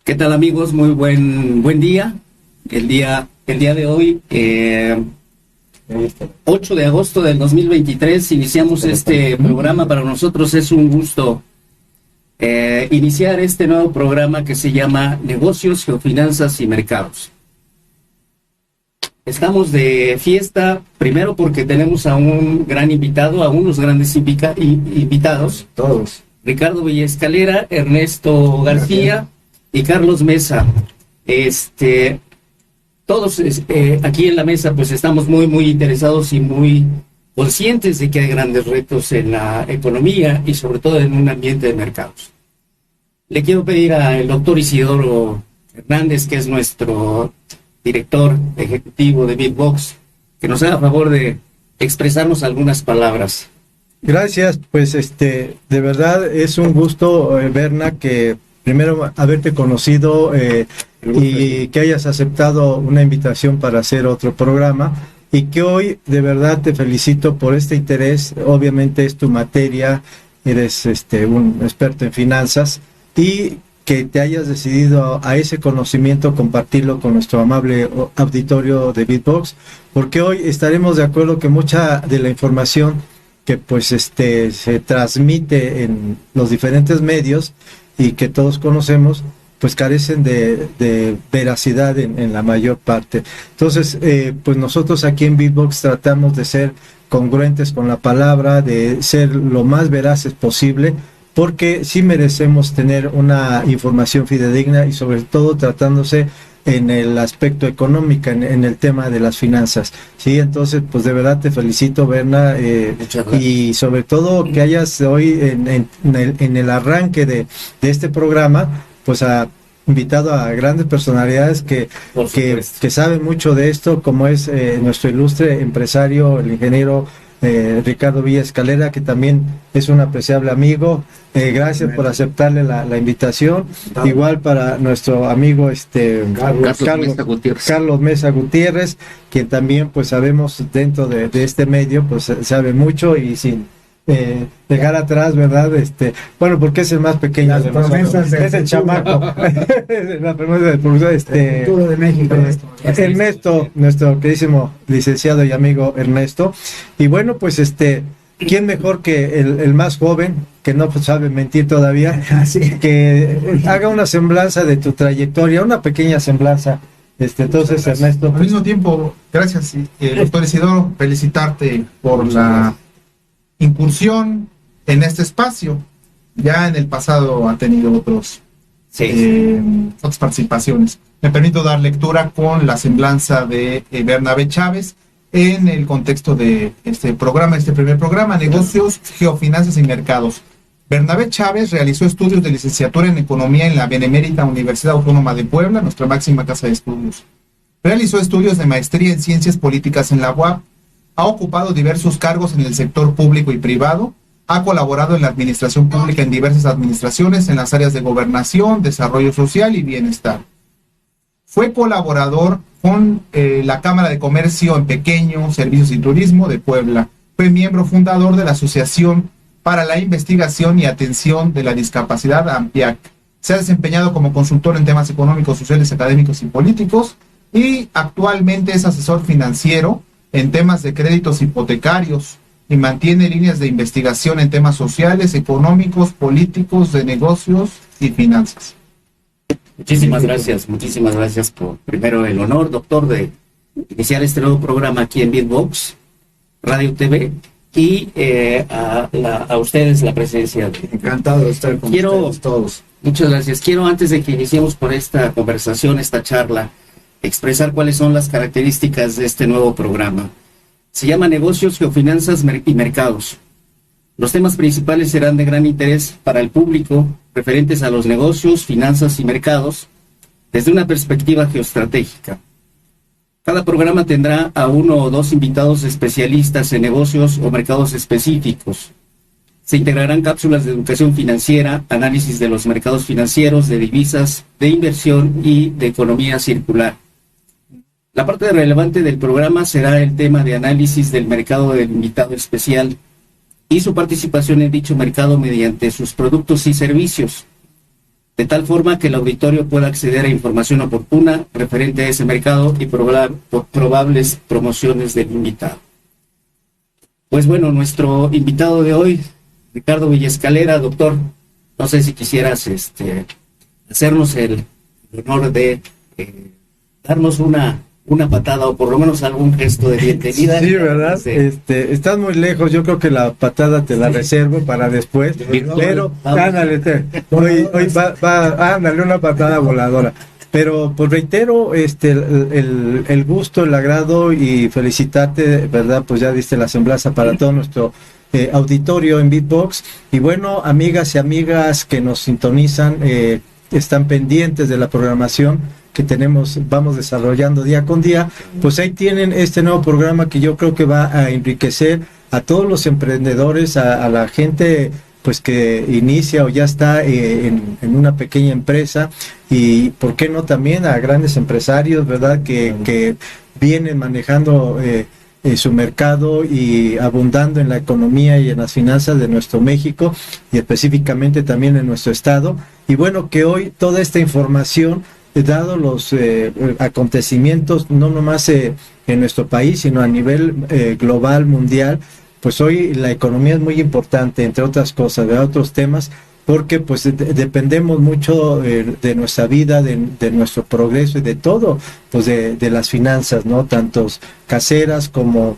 ¿Qué tal, amigos? Muy buen día. El día de hoy, 8 de agosto del 2023, iniciamos este programa. Para nosotros es un gusto iniciar este nuevo programa que se llama Negocios, Geofinanzas y Mercados. Estamos de fiesta, primero porque tenemos a un gran invitado, a unos grandes invitados. Todos. Ricardo Villescalera, Ernesto García y Carlos Mesa. Todos aquí en la mesa pues estamos muy interesados y muy conscientes de que hay grandes retos en la economía y sobre todo en un ambiente de mercados. Le quiero pedir al doctor Isidoro Hernández, que es nuestro director ejecutivo de Bitbox, que nos haga favor de expresarnos algunas palabras. Gracias, pues de verdad es un gusto, Berna, que primero haberte conocido y que hayas aceptado una invitación para hacer otro programa, y que hoy de verdad te felicito por este interés. Obviamente es tu materia, eres un experto en finanzas, y que te hayas decidido a ese conocimiento compartirlo con nuestro amable auditorio de Bitbox, porque hoy estaremos de acuerdo que mucha de la información que pues se transmite en los diferentes medios y que todos conocemos, pues carecen de veracidad en la mayor parte. Entonces, pues nosotros aquí en Bitbox tratamos de ser congruentes con la palabra, de ser lo más veraces posible, porque sí merecemos tener una información fidedigna, y sobre todo tratándose en el aspecto económico, en el tema de las finanzas. Sí, entonces pues de verdad te felicito, Berna, y sobre todo que hayas hoy en el arranque de este programa pues invitado a grandes personalidades que saben mucho de esto, como es nuestro ilustre empresario, el ingeniero Ricardo Villescalera, que también es un apreciable amigo. Gracias por aceptarle la invitación. Igual para nuestro amigo Carlos Mesa Gutiérrez, quien también pues sabemos dentro de este medio pues sabe mucho, y sin dejar atrás, ¿verdad? Bueno, porque es el más pequeño de nosotros, es el chamaco. La promesa del profesor el futuro de México, Ernesto, nuestro queridísimo licenciado y amigo Ernesto. Y bueno, pues ¿quién mejor que el más joven, que no sabe mentir todavía, que haga una semblanza de tu trayectoria, una pequeña semblanza? Entonces, Ernesto. Al mismo tiempo, gracias, doctor Isidoro, felicitarte por la incursión en este espacio. Ya en el pasado ha tenido otras participaciones. Me permito dar lectura con la semblanza de Bernabé Chávez en el contexto de este primer programa, Negocios, Geofinanzas y Mercados. Bernabé Chávez realizó estudios de licenciatura en Economía en la Benemérita Universidad Autónoma de Puebla, nuestra máxima casa de estudios. Realizó estudios de maestría en Ciencias Políticas en la UAP. Ha ocupado diversos cargos en el sector público y privado. Ha colaborado en la administración pública en diversas administraciones en las áreas de gobernación, desarrollo social y bienestar. Fue colaborador con la Cámara de Comercio en Pequeño, Servicios y Turismo de Puebla. Fue miembro fundador de la Asociación para la Investigación y Atención de la Discapacidad, AMPIAC. Se ha desempeñado como consultor en temas económicos, sociales, académicos y políticos, y actualmente es asesor financiero en temas de créditos hipotecarios, y mantiene líneas de investigación en temas sociales, económicos, políticos, de negocios y finanzas. Muchísimas gracias por primero el honor, doctor, de iniciar este nuevo programa aquí en Bitbox Radio TV, y a ustedes la presencia. Encantado de estar con ustedes todos. Muchas gracias. Quiero, antes de que iniciemos por esta conversación, esta charla, expresar cuáles son las características de este nuevo programa. Se llama Negocios, Geofinanzas y Mercados. Los temas principales serán de gran interés para el público, referentes a los negocios, finanzas y mercados, desde una perspectiva geoestratégica. Cada programa tendrá a 1 o 2 invitados especialistas en negocios o mercados específicos. Se integrarán cápsulas de educación financiera, análisis de los mercados financieros, de divisas, de inversión y de economía circular. La parte relevante del programa será el tema de análisis del mercado del invitado especial y su participación en dicho mercado mediante sus productos y servicios. de tal forma que el auditorio pueda acceder a información oportuna referente a ese mercado y probables promociones del invitado. Pues bueno, nuestro invitado de hoy, Ricardo Villescalera, doctor, no sé si quisieras hacernos el honor de darnos una patada o por lo menos algún gesto de bienvenida. Sí, ¿verdad? Estás muy lejos, yo creo que la patada te la reservo para después, pero ándale, hoy va, ándale, una patada voladora. Pero pues reitero el gusto, el agrado y felicitarte, ¿verdad? Pues ya diste la semblanza para todo nuestro auditorio en Beatbox. Y bueno, amigas y amigas que nos sintonizan, están pendientes de la programación que vamos desarrollando día con día, pues ahí tienen este nuevo programa que yo creo que va a enriquecer a todos los emprendedores, a la gente pues que inicia o ya está en una pequeña empresa, y por qué no también a grandes empresarios, ¿verdad? Que vienen manejando su mercado y abundando en la economía y en las finanzas de nuestro México y específicamente también en nuestro estado. Y bueno, que hoy toda esta información, dado los acontecimientos, no nomás en nuestro país, sino a nivel global, mundial, pues hoy la economía es muy importante, entre otras cosas, de otros temas, porque pues dependemos mucho de nuestra vida, de nuestro progreso y de todo, pues de las finanzas, ¿no? Tantos caseras como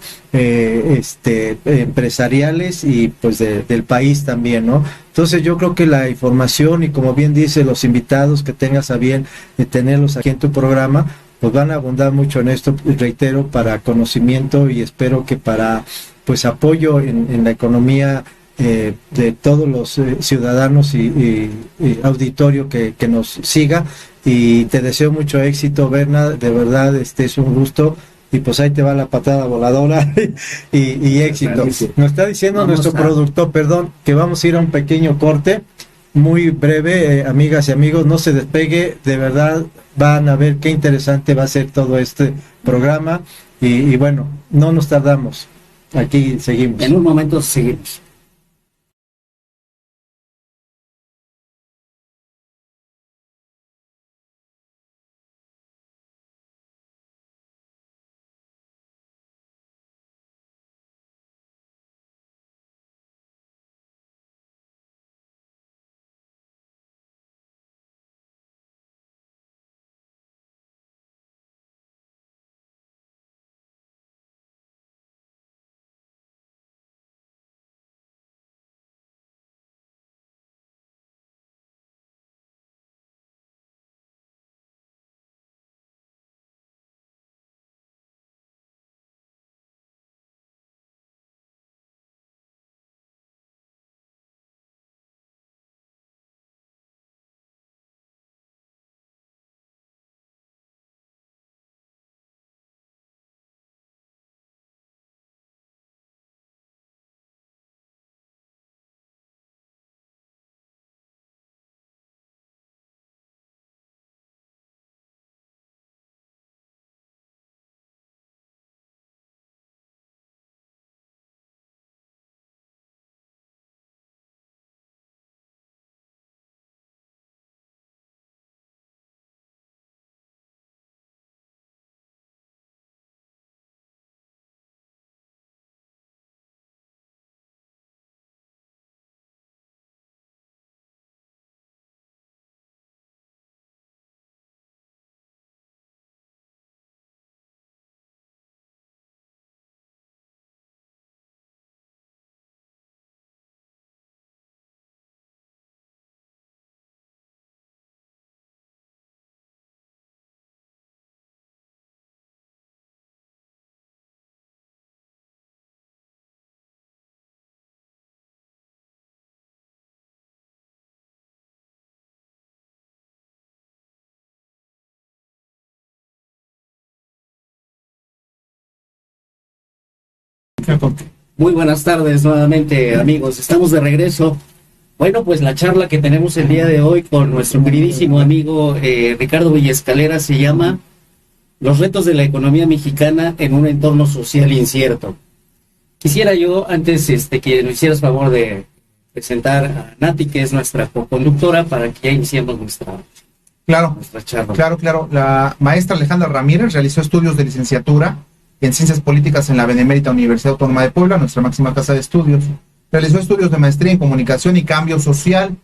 empresariales y pues del país también, ¿no? Entonces yo creo que la información y, como bien dice, los invitados que tengas a bien de tenerlos aquí en tu programa, pues van a abundar mucho en esto, reitero, para conocimiento y espero que para pues apoyo en la economía de todos los ciudadanos y auditorio que nos siga. Y te deseo mucho éxito, Berna, de verdad, es un gusto. Y pues ahí te va la patada voladora y éxito. Nos está diciendo nuestro productor, perdón, que vamos a ir a un pequeño corte muy breve, amigas y amigos, no se despegue, de verdad van a ver qué interesante va a ser todo este programa y bueno, no nos tardamos, aquí seguimos. En un momento seguimos. Muy buenas tardes nuevamente, amigos. Estamos de regreso. Bueno, pues la charla que tenemos el día de hoy con nuestro queridísimo amigo Ricardo Villescalera se llama Los retos de la economía mexicana en un entorno social incierto. Quisiera yo, antes que nos hicieras favor de presentar a Nati, que es nuestra co-conductora, para que ya iniciemos nuestra charla. Claro. La maestra Alejandra Ramírez realizó estudios de licenciatura en Ciencias Políticas en la Benemérita Universidad Autónoma de Puebla, nuestra máxima casa de estudios. Realizó estudios de maestría en Comunicación y Cambio Social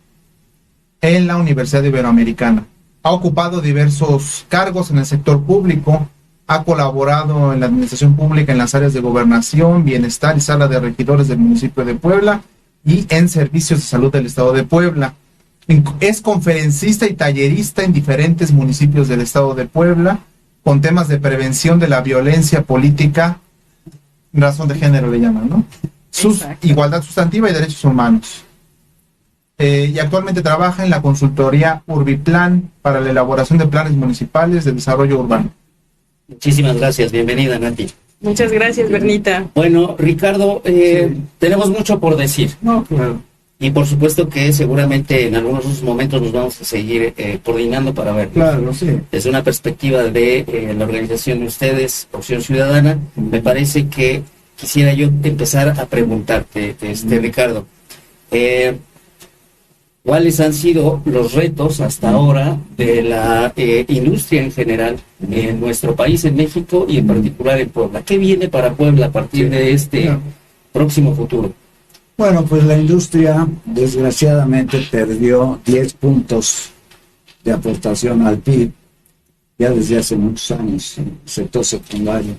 en la Universidad Iberoamericana. Ha ocupado diversos cargos en el sector público, ha colaborado en la administración pública en las áreas de gobernación, bienestar y sala de regidores del municipio de Puebla y en servicios de salud del estado de Puebla. Es conferencista y tallerista en diferentes municipios del estado de Puebla con temas de prevención de la violencia política, razón de género le llaman, ¿no? Igualdad sustantiva y derechos humanos. Y actualmente trabaja en la consultoría Urbiplan para la elaboración de planes municipales de desarrollo urbano. Muchísimas gracias, bienvenida Nati. Muchas gracias, Bernita. Bueno, Ricardo, tenemos mucho por decir. No, claro. Y por supuesto que seguramente en algunos otros momentos nos vamos a seguir coordinando para ver. Claro, sí. Desde una perspectiva de la organización de ustedes, Opción Ciudadana, me parece que quisiera yo empezar a preguntarte, Ricardo, ¿cuáles han sido los retos hasta ahora de la industria en general en nuestro país, en México y en particular en Puebla? ¿Qué viene para Puebla a partir de este próximo futuro? Bueno, pues la industria desgraciadamente perdió 10 puntos de aportación al PIB ya desde hace muchos años en el sector secundario.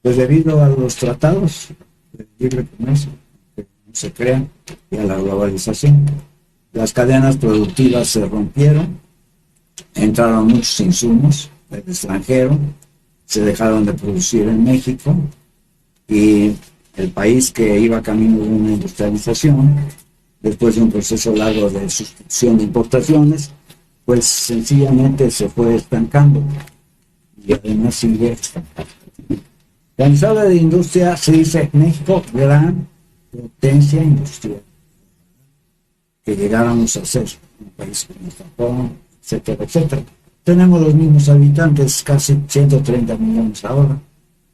Pues debido a los tratados de libre comercio que no se crean y a la globalización, las cadenas productivas se rompieron, entraron muchos insumos del extranjero, se dejaron de producir en México y el país que iba camino de una industrialización, después de un proceso largo de sustitución de importaciones, pues sencillamente se fue estancando y además sigue estancando. Cuando se habla de industria se dice México, gran potencia industrial, que llegáramos a ser un país como Japón, etcétera, etcétera. Tenemos los mismos habitantes, casi 130 millones ahora,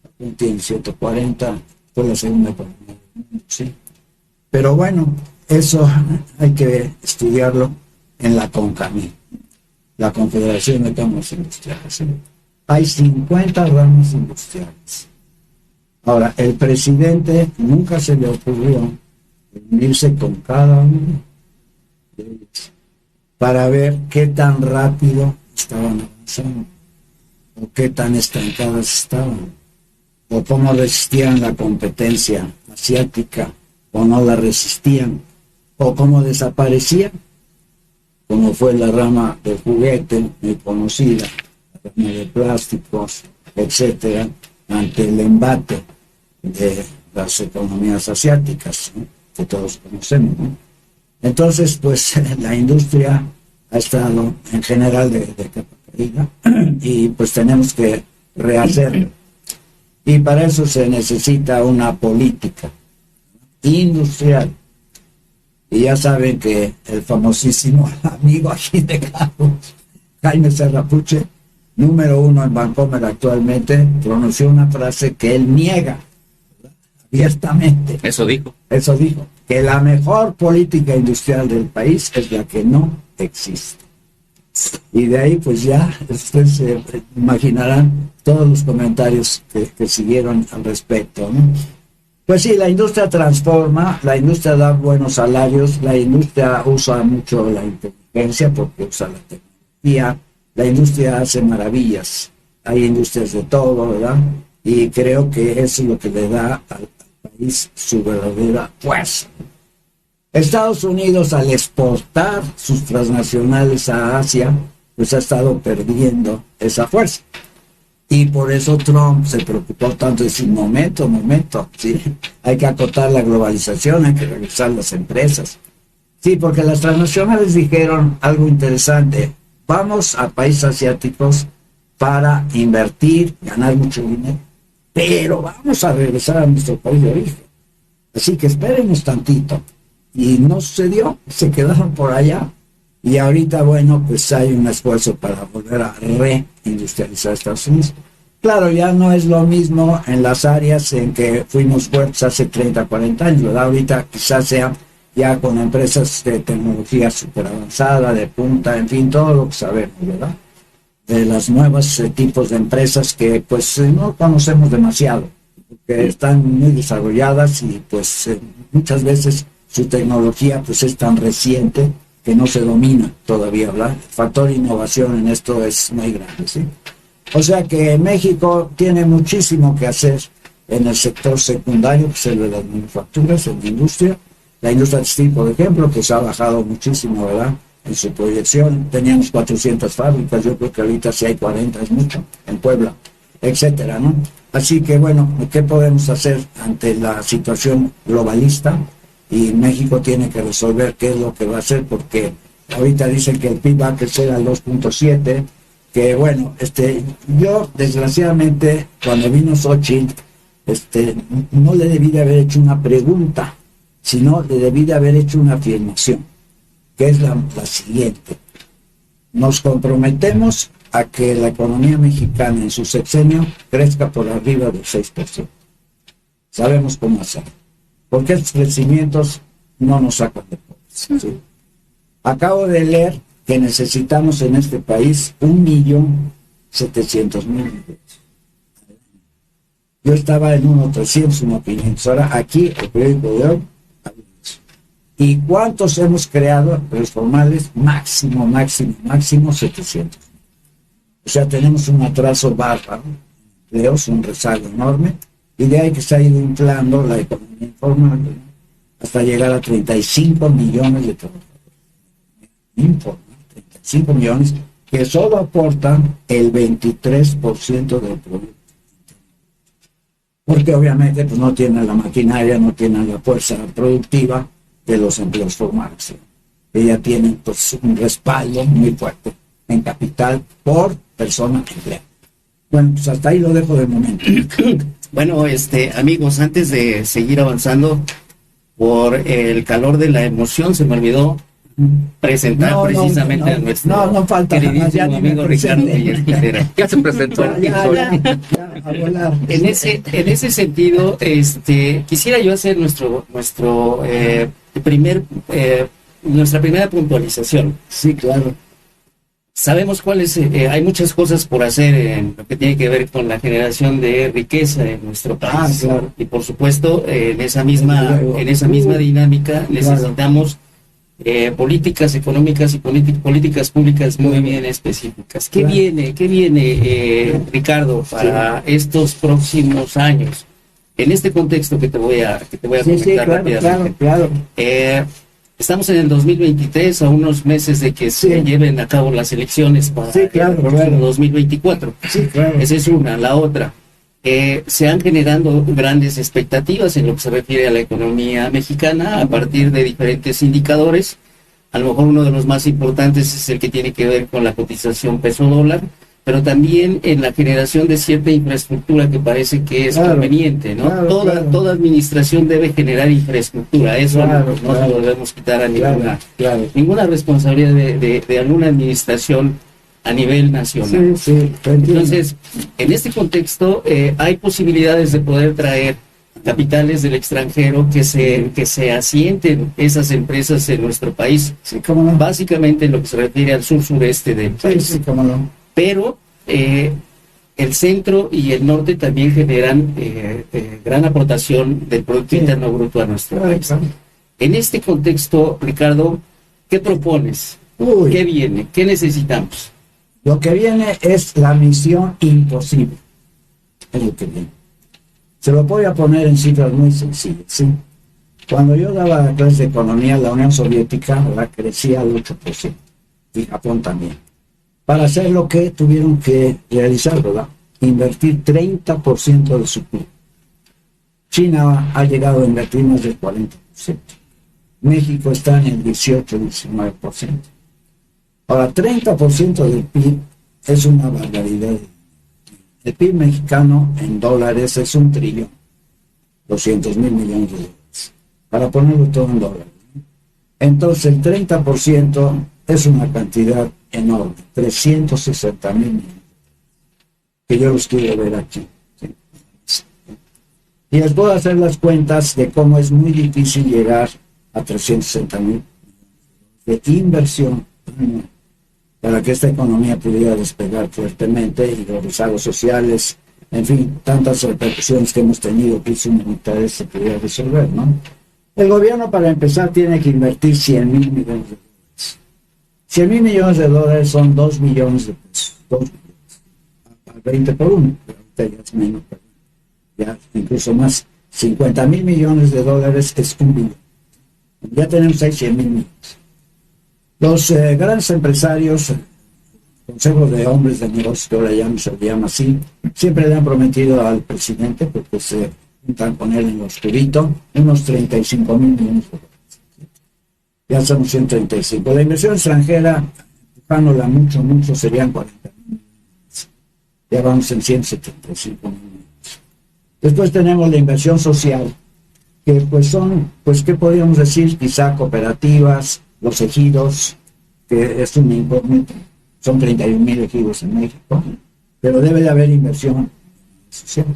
Japón tiene 140, fue la segunda economía del mundo, sí. Pero bueno, eso hay que estudiarlo en la CONCAMI, la Confederación de Cámaras Industriales. ¿Sí? Hay 50 ramas industriales. Ahora, el presidente nunca se le ocurrió reunirse con cada uno de ellos para ver qué tan rápido estaban avanzando o qué tan estancadas estaban, o cómo resistían la competencia asiática, o no la resistían, o cómo desaparecían, como fue la rama del juguete, muy conocida, la rama de plásticos, etcétera, ante el embate de las economías asiáticas, ¿no?, que todos conocemos, ¿no? Entonces, pues, la industria ha estado en general de capa caída, y pues tenemos que rehacerlo. Y para eso se necesita una política industrial. Y ya saben que el famosísimo amigo aquí de Carlos, Jaime Serrapuche, número 1 en Bancomer actualmente, pronunció una frase que él niega, ¿verdad?, abiertamente. Eso dijo, que la mejor política industrial del país es la que no existe. Y de ahí pues ya ustedes se imaginarán todos los comentarios que siguieron al respecto, ¿no? Pues sí, la industria transforma, la industria da buenos salarios, la industria usa mucho la inteligencia porque usa la tecnología, la industria hace maravillas, hay industrias de todo, ¿verdad? Y creo que eso es lo que le da al país su verdadera fuerza. Estados Unidos, al exportar sus transnacionales a Asia, pues ha estado perdiendo esa fuerza. Y por eso Trump se preocupó tanto de decir, momento, ¿sí? Hay que acotar la globalización, hay que revisar las empresas. Sí, porque las transnacionales dijeron algo interesante, vamos a países asiáticos para invertir, ganar mucho dinero, pero vamos a regresar a nuestro país de origen. Así que espérenos tantito. Y no sucedió, se quedaron por allá. Y ahorita, bueno, pues hay un esfuerzo para volver a reindustrializar Estados Unidos. Claro, ya no es lo mismo en las áreas en que fuimos fuertes hace 30, 40 años, ¿verdad? Ahorita quizás sea ya con empresas de tecnología súper avanzada, de punta, en fin, todo lo que sabemos, ¿verdad? De las nuevas tipos de empresas que pues no conocemos demasiado, que están muy desarrolladas y pues muchas veces su tecnología pues es tan reciente que no se domina todavía, ¿verdad? El factor innovación en esto es muy grande, ¿sí? O sea que México tiene muchísimo que hacer en el sector secundario, que es el de las manufacturas, en la industria textil, por ejemplo, que se ha bajado muchísimo, ¿verdad? En su proyección, teníamos 400 fábricas, yo creo que ahorita sí hay 40, es mucho, en Puebla, etcétera, ¿no? Así que bueno, ¿qué podemos hacer ante la situación globalista? Y México tiene que resolver qué es lo que va a hacer, porque ahorita dicen que el PIB va a crecer al 2.7, que bueno, yo desgraciadamente cuando vino Xochitl, no le debí de haber hecho una pregunta, sino le debí de haber hecho una afirmación, que es la siguiente: nos comprometemos a que la economía mexicana en su sexenio crezca por arriba del 6%. Sabemos cómo hacerlo, porque estos crecimientos no nos sacan de pobres, ¿sí? Acabo de leer que necesitamos en este país 1.700.000 empleos. Yo estaba en 1.300.000, 1.500. Ahora aquí, el periódico de hoy, ¿y cuántos hemos creado? Los formales, máximo 700. O sea, tenemos un atraso bárbaro, empleos, un rezago enorme, y de ahí que se ha ido inflando la economía informal, ¿no? Hasta llegar a 35 millones de trabajadores. Informal, 35 millones, que solo aportan el 23% del producto. Porque obviamente pues, no tienen la maquinaria, no tienen la fuerza productiva de los empleos formales, ¿sí? Que ya tienen pues, un respaldo muy fuerte en capital por persona empleada. Bueno, pues hasta ahí lo dejo de momento. Bueno, amigos, antes de seguir avanzando, por el calor de la emoción, se me olvidó presentar precisamente a nuestro no falta queridísimo amigo Ricardo Villarreal. Ya se presentó. A volar. En ese sentido, quisiera yo hacer nuestra primera puntualización. Sí, claro. Sabemos hay muchas cosas por hacer en lo que tiene que ver con la generación de riqueza en nuestro país. Claro. Y por supuesto, en esa misma dinámica necesitamos políticas económicas y políticas públicas muy bien específicas. ¿Qué viene, Ricardo, para estos próximos años? En este contexto que te voy a comentar rápidamente. Claro. Estamos en el 2023, a unos meses de que se lleven a cabo las elecciones para el 2024. Sí, claro. Esa es una. La otra, se han generando grandes expectativas en lo que se refiere a la economía mexicana a partir de diferentes indicadores. A lo mejor uno de los más importantes es el que tiene que ver con la cotización peso-dólar, pero también en la generación de cierta infraestructura que parece que es conveniente, ¿no? Toda administración debe generar infraestructura, eso no se lo debemos quitar a ninguna responsabilidad de alguna administración a nivel nacional. Sí, entonces, en este contexto hay posibilidades de poder traer capitales del extranjero que se asienten esas empresas en nuestro país, básicamente en lo que se refiere al sur-sureste del país. Sí, cómo no. Pero el centro y el norte también generan gran aportación del Producto Interno Bruto a nuestro país. En este contexto, Ricardo, ¿qué propones? ¿Qué viene? ¿Qué necesitamos? Lo que viene es la misión imposible. Es lo que viene. Se lo voy a poner en cifras muy sencillas, ¿sí? Cuando yo daba clases de economía, la Unión Soviética crecía al 8%. Y Japón también. Para hacer lo que tuvieron que realizar, ¿verdad? Invertir 30% de su PIB. China ha llegado a invertir más del 40%. México está en el 18-19%. Ahora, 30% del PIB es una barbaridad. El PIB mexicano en dólares es 1.200.000 millones de dólares. Para ponerlo todo en dólares. Entonces, el 30% es una cantidad enorme, 360.000 millones, que yo los quiero ver aquí. ¿Sí? Y les puedo hacer las cuentas de cómo es muy difícil llegar a 360,000 de inversión para que esta economía pudiera despegar fuertemente y los rezagos sociales, en fin, tantas repercusiones que hemos tenido, crisis humanitarias, se pudiera resolver, ¿no? El gobierno, para empezar, tiene que invertir 100,000 millones de dólares. 100,000 millones de dólares son 2 millones de pesos. 2 millones. A 20 por 1, pero ahorita ya es menos, ya incluso más. 50,000 millones de dólares es 1 billón. Ya tenemos ahí 100,000 millones. Los grandes empresarios, consejos de hombres de negocios, que ahora ya se llama así, siempre le han prometido al presidente, porque se juntan con él en lo oscurito, unos 35,000 millones de dólares. Ya somos 135. La inversión extranjera, empujándola mucho, serían 40,000 millones. Ya vamos en 175,000 millones. Después tenemos la inversión social, que pues ¿qué podríamos decir? Quizá cooperativas, los ejidos, que es una incógnita. Son 31,000 ejidos en México, pero debe de haber inversión social.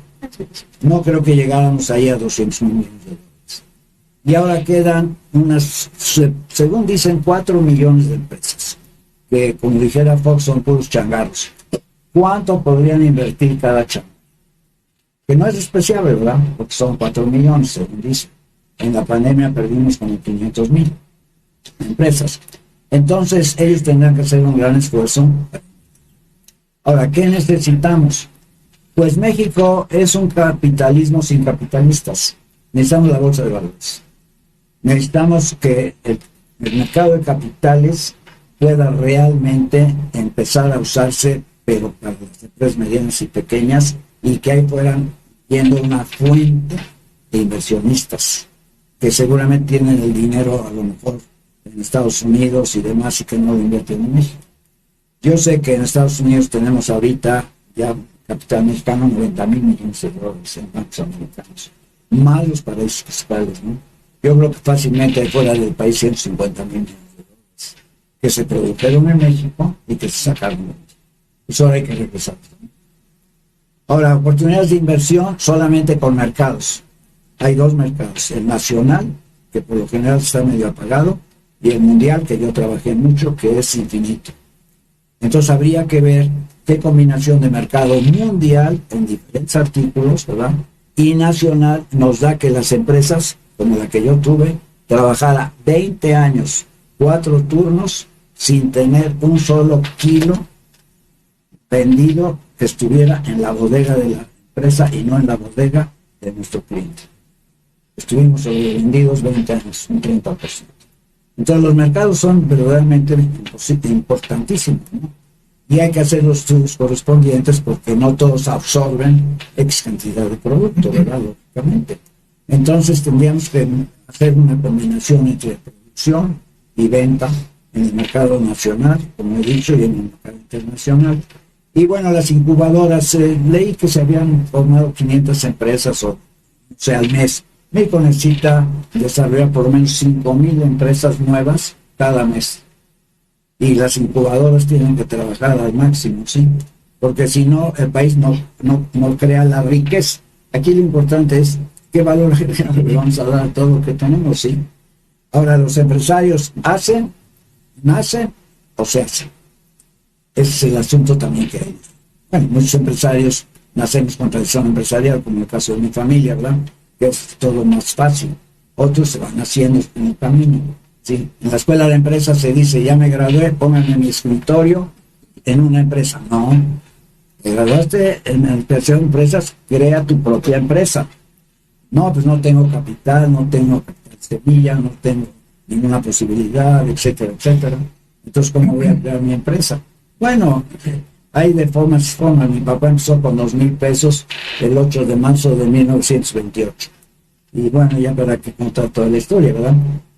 No creo que llegáramos ahí a 200,000 millones de dólares. Y ahora quedan según dicen, 4 millones de empresas, que como dijera Fox son puros changarros. ¿Cuánto podrían invertir cada changarro? Que no es despreciable, ¿verdad? Porque son 4 millones, según dicen. En la pandemia perdimos como 500,000 empresas. Entonces, ellos tendrán que hacer un gran esfuerzo. Ahora, ¿qué necesitamos? Pues México es un capitalismo sin capitalistas. Necesitamos la bolsa de valores. Necesitamos que el mercado de capitales pueda realmente empezar a usarse, pero para las empresas medianas y pequeñas, y que ahí fueran viendo una fuente de inversionistas que seguramente tienen el dinero a lo mejor en Estados Unidos y demás, y que no lo invierten en México. Yo sé que en Estados Unidos tenemos ahorita ya capital mexicano 90,000 millones de dólares en bancos americanos, más los paraísos fiscales, ¿no? Yo creo que fácilmente fuera del país 150,000 millones de dólares que se produjeron en México y que se sacaron de México. Eso ahora hay que regresar, ¿no? Ahora, oportunidades de inversión solamente con mercados. Hay 2 mercados, el nacional, que por lo general está medio apagado, y el mundial, que yo trabajé mucho, que es infinito. Entonces habría que ver qué combinación de mercado mundial en diferentes artículos, ¿verdad? Y nacional nos da que las empresas, como la que yo tuve, trabajara 20 años, 4 turnos, sin tener un solo kilo vendido que estuviera en la bodega de la empresa y no en la bodega de nuestro cliente. Estuvimos sobrevendidos 20 años, un 30%. Entonces los mercados son verdaderamente importantísimos, ¿no? Y hay que hacer los estudios correspondientes, porque no todos absorben X cantidad de producto, ¿verdad? Lógicamente. Entonces tendríamos que hacer una combinación entre producción y venta en el mercado nacional, como he dicho, y en el mercado internacional. Y bueno, las incubadoras, leí que se habían formado 500 empresas, o sea, al mes. México necesita desarrollar por lo menos 5,000 empresas nuevas cada mes. Y las incubadoras tienen que trabajar al máximo, ¿sí? Porque si no, el país no crea la riqueza. Aquí lo importante es qué valor le vamos a dar a todo lo que tenemos, ¿sí? Ahora, los empresarios nacen o se hacen. Ese es el asunto también que hay. Bueno, muchos empresarios nacemos con tradición empresarial, como el caso de mi familia, ¿verdad? Que es todo más fácil. Otros se van haciendo en el camino, ¿sí? En la escuela de empresas se dice, ya me gradué, pónganme en mi escritorio en una empresa. No, te graduaste en la administración de empresas, crea tu propia empresa. No, pues no tengo capital, no tengo capital semilla, no tengo ninguna posibilidad, etcétera, etcétera. Entonces, ¿cómo voy a crear mi empresa? Bueno, hay de formas y formas. Mi papá empezó con 2,000 pesos el 8 de marzo de 1928. Y bueno, ya para que contar toda la historia, ¿verdad?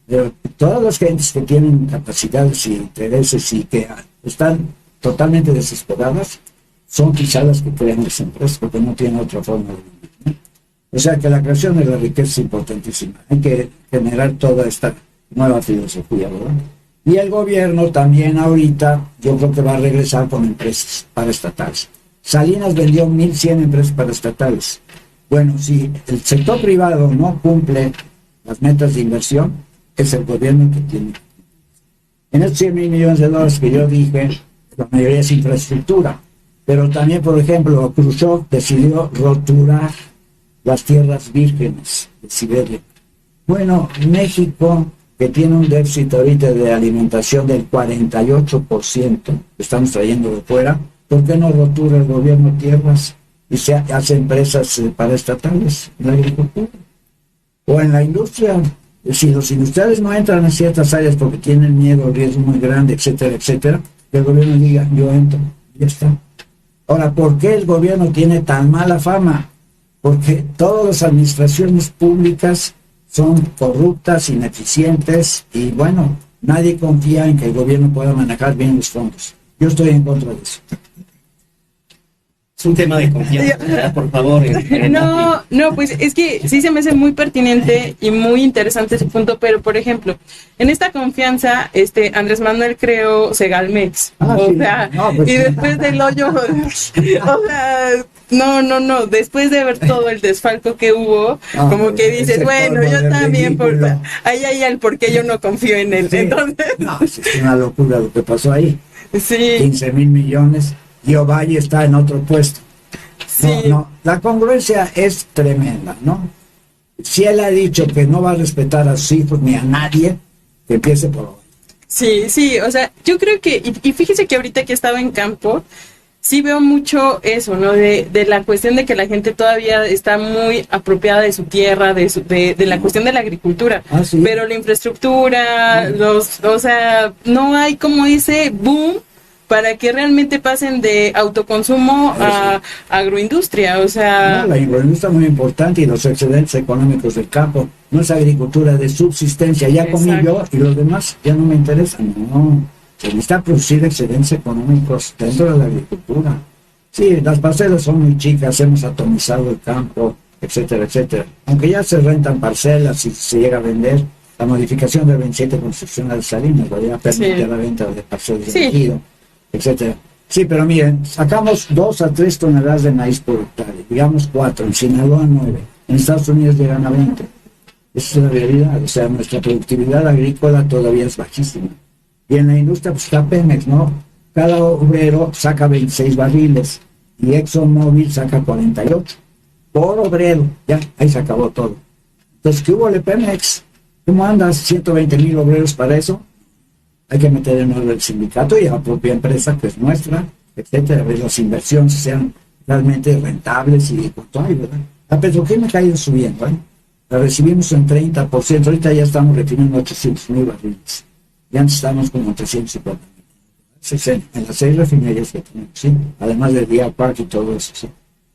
Pero todas las gentes que tienen capacidades y intereses y que están totalmente desesperadas, son quizás las que crean las empresas, porque no tienen otra forma de vivir, ¿no? O sea que la creación de la riqueza es importantísima. Hay que generar toda esta nueva filosofía, ¿verdad? Y el gobierno también ahorita, yo creo que va a regresar con empresas paraestatales. Salinas vendió 1,100 empresas paraestatales. Bueno, si el sector privado no cumple las metas de inversión, es el gobierno que tiene. En estos 100 mil millones de dólares que yo dije, la mayoría es infraestructura, pero también, por ejemplo, Khrushchev decidió roturar las tierras vírgenes de Siberia. Bueno, México, que tiene un déficit ahorita de alimentación del 48%, que estamos trayendo de fuera, ¿por qué no rotura el gobierno tierras y se hace empresas paraestatales en la agricultura? O en la industria, si los industriales no entran en ciertas áreas porque tienen miedo, riesgo muy grande, etcétera, etcétera, que el gobierno diga, yo entro, ya está. Ahora, ¿por qué el gobierno tiene tan mala fama? Porque todas las administraciones públicas son corruptas, ineficientes y bueno, nadie confía en que el gobierno pueda manejar bien los fondos. Yo estoy en contra de eso. Es un tema de confianza, por favor. No, pues es que sí se me hace muy pertinente y muy interesante ese punto, pero por ejemplo, en esta confianza, Andrés Manuel creó Segalmex, y después del hoyo, después de ver todo el desfalco que hubo, como que dices, bueno, yo también, ahí hay el por qué yo no confío en él, entonces. No, es una locura lo que pasó ahí. Sí. 15 mil millones. Y Ovalle está en otro puesto. Sí. La congruencia es tremenda, ¿no? Si él ha dicho que no va a respetar a sus hijos ni a nadie, que empiece por Ovalle. Sí, o sea, yo creo que, y fíjese que ahorita que estaba en campo, sí veo mucho eso, ¿no? De la cuestión de que la gente todavía está muy apropiada de su tierra, de la cuestión de la agricultura. ¿Sí? Pero la infraestructura, no hay como ese boom para que realmente pasen de autoconsumo a agroindustria, o sea. La agroindustria es muy importante y los excedentes económicos del campo. No es agricultura de subsistencia, ya comí yo y los demás ya no me interesan. No, se necesita producir excedentes económicos dentro de la agricultura. Sí, las parcelas son muy chicas, hemos atomizado el campo, etcétera, etcétera. Aunque ya se rentan parcelas y se llega a vender, la modificación del 27 constitucional de Salinas ya permite la venta de parcelas de ejido, etcétera. Sí, pero miren, sacamos 2 a 3 toneladas de maíz por hectárea, digamos 4, en Sinaloa 9, en Estados Unidos llegan a 20. Esa es la realidad, o sea, nuestra productividad agrícola todavía es bajísima. Y en la industria, pues está Pemex, ¿no? Cada obrero saca 26 barriles y ExxonMobil saca 48. Por obrero, ya, ahí se acabó todo. Entonces, ¿qué hubo de Pemex? ¿Cómo andas? 120,000 obreros para eso. Hay que meter en orden el sindicato y a la propia empresa que es nuestra, etcétera, ver las inversiones sean realmente rentables y cuánto hay, ¿verdad? La petroquímica ha ido subiendo, ¿eh? La recibimos en 30%, ahorita ya estamos recibiendo 800,000 barriles. Y antes estábamos como 350,000. En las 6 refinerías que tenemos, ¿sí? Además del Deer Park y todo eso, ¿sí?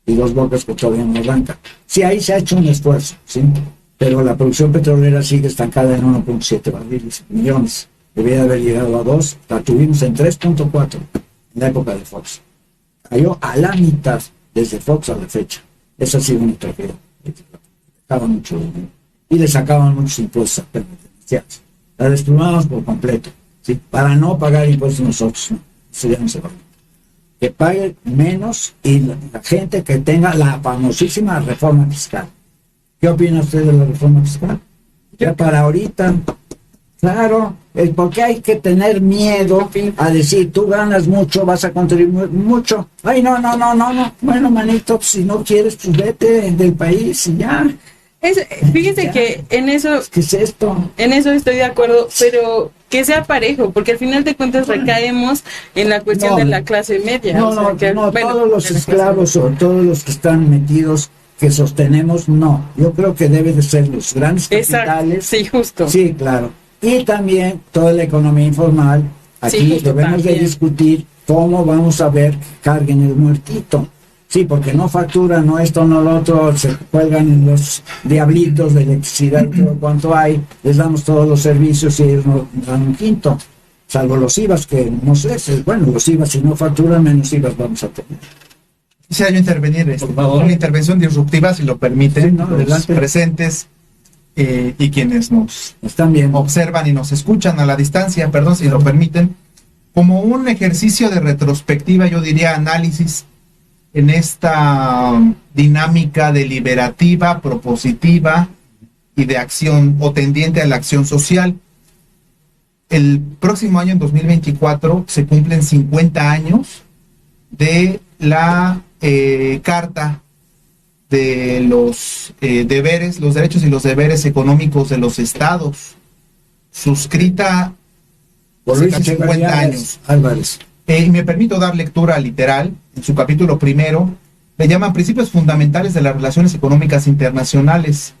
Y 2 bocas que todavía no arrancan. Sí, ahí se ha hecho un esfuerzo, ¿sí? Pero la producción petrolera sigue estancada en 1.7 barriles, millones. Debería haber llegado a 2, la tuvimos en 3.4 en la época de Fox. Cayó a la mitad desde Fox a la fecha. Esa ha sido una tragedia. Sacaban mucho dinero y le sacaban muchos impuestos a demasiados. La desplumábamos por completo, ¿sí? Para no pagar impuestos nosotros, ¿no? Eso ya no se va. Que pague menos y la gente que tenga la famosísima reforma fiscal. ¿Qué opina usted de la reforma fiscal? Ya para ahorita, claro, porque hay que tener miedo a decir, tú ganas mucho, vas a contribuir mucho. Ay, no. Bueno, manito, si no quieres, pues vete del país y ya. Fíjense ya. Que en eso... ¿Qué es esto? En eso estoy de acuerdo, pero que sea parejo, porque al final de cuentas recaemos en la cuestión de la clase media. Todos los esclavos o todos los que están metidos, que sostenemos, no. Yo creo que debe de ser los grandes capitales. Sí, justo. Sí, claro. Y también toda la economía informal. Aquí debemos de discutir cómo vamos a ver que carguen el muertito. Sí, porque no facturan, no esto, no lo otro, se cuelgan en los diablitos de electricidad y todo cuanto hay, les damos todos los servicios y ellos nos dan un quinto, salvo los IVAs, que no sé, bueno, los IVAs si no facturan, menos IVAs vamos a tener. Quisiera yo intervenir, por favor, una intervención disruptiva, si lo permiten, sí, los presentes y quienes nos están bien observan y nos escuchan a la distancia, perdón, si lo permiten, como un ejercicio de retrospectiva, yo diría análisis, en esta dinámica deliberativa, propositiva y de acción o tendiente a la acción social. El próximo año, en 2024, se cumplen 50 años de la Carta de los deberes, los derechos y los deberes económicos de los estados, suscrita Por hace Luis casi 50 Echeverría años. Álvarez. Y me permito dar lectura literal. En su capítulo primero le llaman Principios Fundamentales de las Relaciones Económicas Internacionales.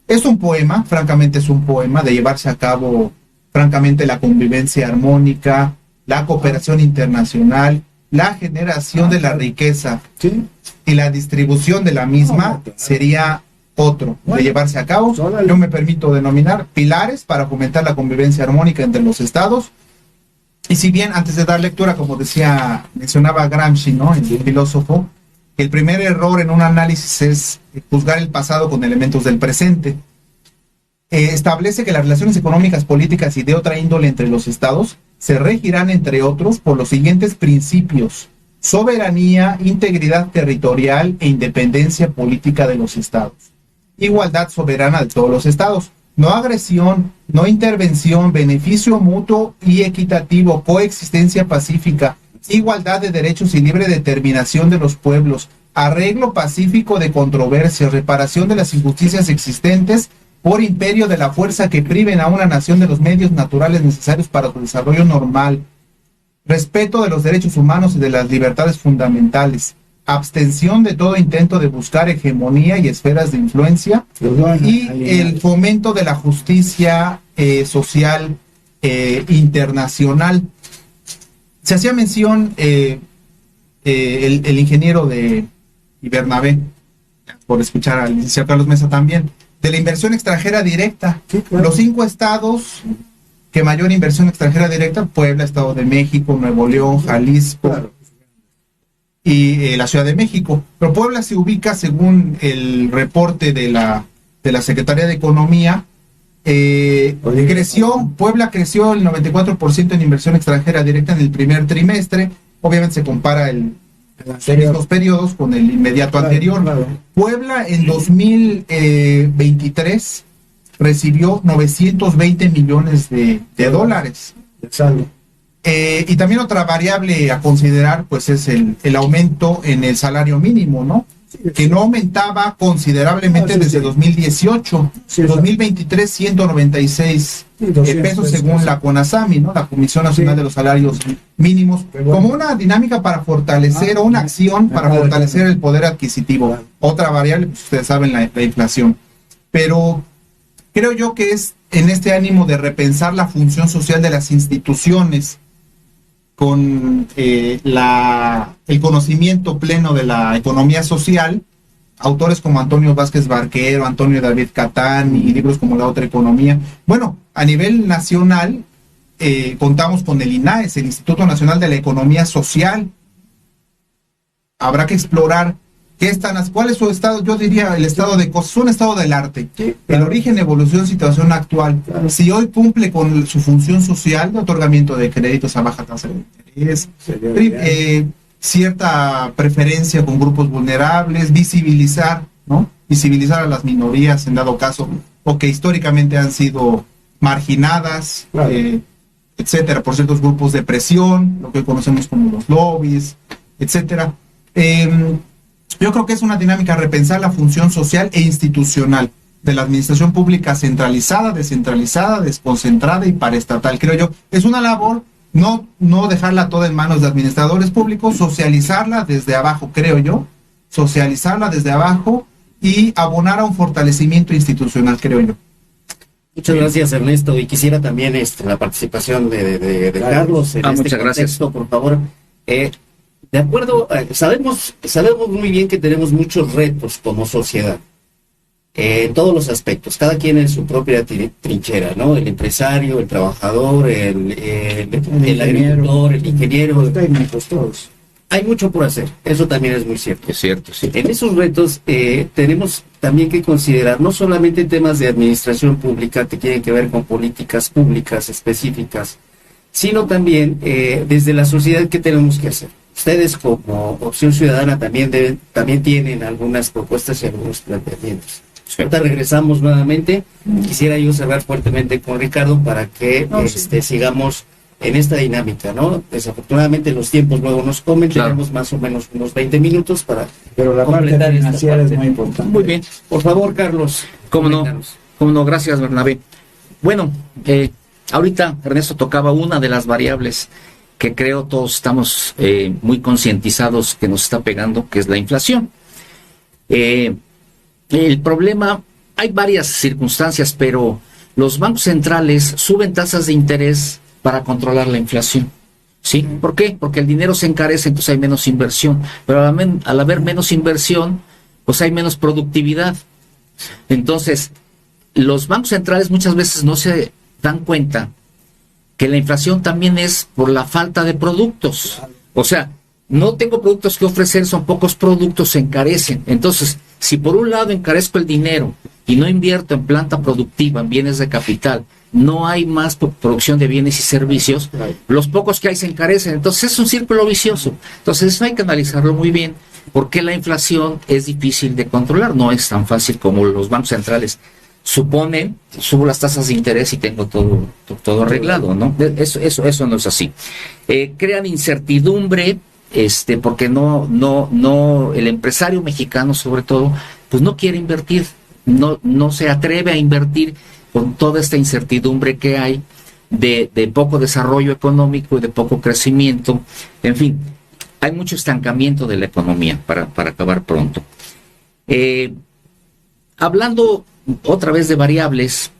Es un poema, francamente es un poema de llevarse a cabo, francamente, la convivencia armónica, la cooperación internacional, la generación de la riqueza Sí. y la distribución de la misma No, claro. sería otro de Bueno, llevarse a cabo. órale. Yo me permito denominar pilares para fomentar la convivencia armónica entre los estados. Y si bien antes de dar lectura, como decía, mencionaba Gramsci, ¿no?, el filósofo, que el primer error en un análisis es juzgar el pasado con elementos del presente. Establece que las relaciones económicas, políticas y de otra índole entre los estados se regirán, entre otros, por los siguientes principios: soberanía, integridad territorial e independencia política de los estados. Igualdad soberana de todos los estados. No agresión, no intervención, beneficio mutuo y equitativo, coexistencia pacífica, igualdad de derechos y libre determinación de los pueblos, arreglo pacífico de controversias, reparación de las injusticias existentes por imperio de la fuerza que priven a una nación de los medios naturales necesarios para su desarrollo normal, respeto de los derechos humanos y de las libertades fundamentales, abstención de todo intento de buscar hegemonía y esferas de influencia, y el fomento de la justicia social internacional. Se hacía mención el ingeniero de Bernabé, por escuchar al licenciado Carlos Mesa también, de la inversión extranjera directa. Sí, claro. Los 5 estados que mayor inversión extranjera directa: Puebla, Estado de México, Nuevo León, Jalisco, Claro. y la Ciudad de México. Pero Puebla se ubica, según el reporte de la Secretaría de Economía, Puebla creció el 94% en inversión extranjera directa en el primer trimestre. Obviamente se compara los periodos con el inmediato Claro, anterior. claro. Puebla en 2023 recibió 920 millones de dólares. Salvo. Y también otra variable a considerar, pues, es el aumento en el salario mínimo, ¿no? Que no aumentaba considerablemente Sí, desde sí. 2018. Sí, 2023, 196 Sí, 200 pesos pesos. según la CONASAMI, ¿no?, la Comisión Nacional Sí. de los Salarios Mínimos, Qué bueno. como una dinámica para fortalecer, o una acción para Claro, fortalecer claro. el poder adquisitivo. Claro. Otra variable, pues ustedes saben, la inflación. Pero creo yo que es en este ánimo de repensar la función social de las instituciones, con el conocimiento pleno de la economía social, autores como Antonio Vázquez Barquero, Antonio David Catán, y libros como La Otra Economía. Bueno, a nivel nacional contamos con el INAES, el Instituto Nacional de la Economía Social. Habrá que explorar cuál es su estado. Yo diría el estado de cosas, un estado del arte, Sí, el claro. origen, evolución, situación actual. Claro. Si hoy cumple con su función social de otorgamiento de créditos a baja tasa de interés, Sería ideal. cierta preferencia con grupos vulnerables, visibilizar, ¿no? Visibilizar a las minorías en dado caso, o que históricamente han sido marginadas, Claro. etcétera, por ciertos grupos de presión, lo que conocemos como los lobbies, etcétera. Yo creo que es una dinámica repensar la función social e institucional de la administración pública centralizada, descentralizada, desconcentrada y paraestatal. Creo yo, es una labor no dejarla toda en manos de administradores públicos, socializarla desde abajo, creo yo, socializarla desde abajo y abonar a un fortalecimiento institucional, creo yo. Muchas gracias, Ernesto, y quisiera también la participación de Carlos en este muchas gracias. contexto, por favor. De acuerdo, sabemos muy bien que tenemos muchos retos como sociedad, en todos los aspectos, cada quien en su propia trinchera, ¿no? El empresario, el trabajador, el agricultor, el ingeniero. Los técnicos, todos. Hay mucho por hacer, eso también es muy cierto. Es cierto, sí. En esos retos tenemos también que considerar no solamente temas de administración pública que tienen que ver con políticas públicas específicas, sino también desde la sociedad, ¿qué tenemos que hacer? Ustedes como Opción Ciudadana también tienen algunas propuestas y algunos planteamientos. Sí. Ahorita regresamos nuevamente. Quisiera yo cerrar fuertemente con Ricardo para que sigamos en esta dinámica, ¿no? Desafortunadamente los tiempos luego nos comen, claro. Tenemos más o menos unos 20 minutos para pero la parte financiera es muy importante. Muy bien, por favor, Carlos. Cómo no, gracias, Bernabé. Bueno, ahorita Ernesto tocaba una de las variables que creo todos estamos muy concientizados que nos está pegando, que es la inflación. El problema, hay varias circunstancias, pero los bancos centrales suben tasas de interés para controlar la inflación. ¿Sí? ¿Por qué? Porque el dinero se encarece, entonces hay menos inversión. Pero al haber menos inversión, pues hay menos productividad. Entonces, los bancos centrales muchas veces no se dan cuenta que la inflación también es por la falta de productos. O sea, no tengo productos que ofrecer, son pocos productos, se encarecen. Entonces, si por un lado encarezco el dinero y no invierto en planta productiva, en bienes de capital, no hay más producción de bienes y servicios, los pocos que hay se encarecen. Entonces es un círculo vicioso. Entonces eso hay que analizarlo muy bien, porque la inflación es difícil de controlar, no es tan fácil como los bancos centrales suponen. Subo las tasas de interés y tengo todo arreglado, ¿no? Eso no es así. Crean incertidumbre, porque no el empresario mexicano sobre todo, pues no quiere invertir, no se atreve a invertir con toda esta incertidumbre que hay de poco desarrollo económico y de poco crecimiento. En fin, hay mucho estancamiento de la economía para acabar pronto. Hablando otra vez de variables,